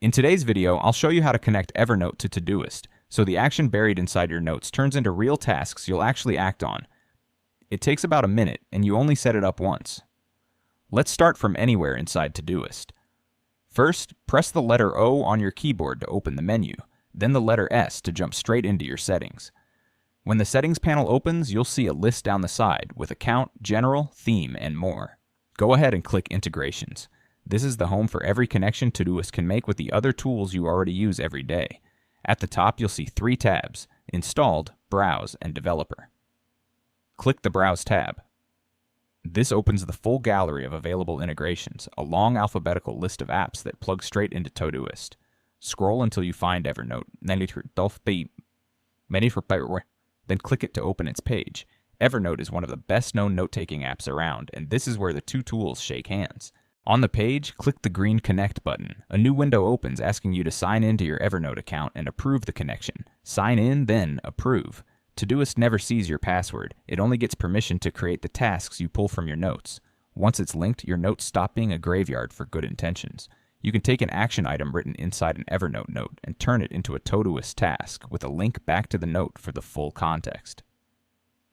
In today's video, I'll show you how to connect Evernote to Todoist, so the action buried inside your notes turns into real tasks you'll actually act on. It takes about a minute, and you only set it up once. Let's start from anywhere inside Todoist. First, press the letter O on your keyboard to open the menu, then the letter S to jump straight into your settings. When the settings panel opens, you'll see a list down the side with Account, General, Theme, and more. Go ahead and click Integrations. This is the home for every connection Todoist can make with the other tools you already use every day. At the top, you'll see 3 tabs: Installed, Browse, and Developer. Click the Browse tab. This opens the full gallery of available integrations, a long alphabetical list of apps that plug straight into Todoist. Scroll until you find Evernote, then click it to open its page. Evernote is one of the best-known note-taking apps around, and this is where the two tools shake hands. On the page, click the green Connect button. A new window opens asking you to sign into your Evernote account and approve the connection. Sign in, then approve. Todoist never sees your password. It only gets permission to create the tasks you pull from your notes. Once it's linked, your notes stop being a graveyard for good intentions. You can take an action item written inside an Evernote note and turn it into a Todoist task with a link back to the note for the full context.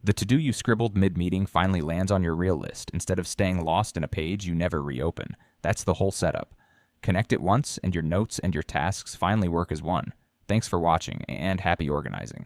The to-do you scribbled mid-meeting finally lands on your real list instead of staying lost in a page you never reopen. That's the whole setup. Connect it once and your notes and your tasks finally work as one. Thanks for watching and happy organizing.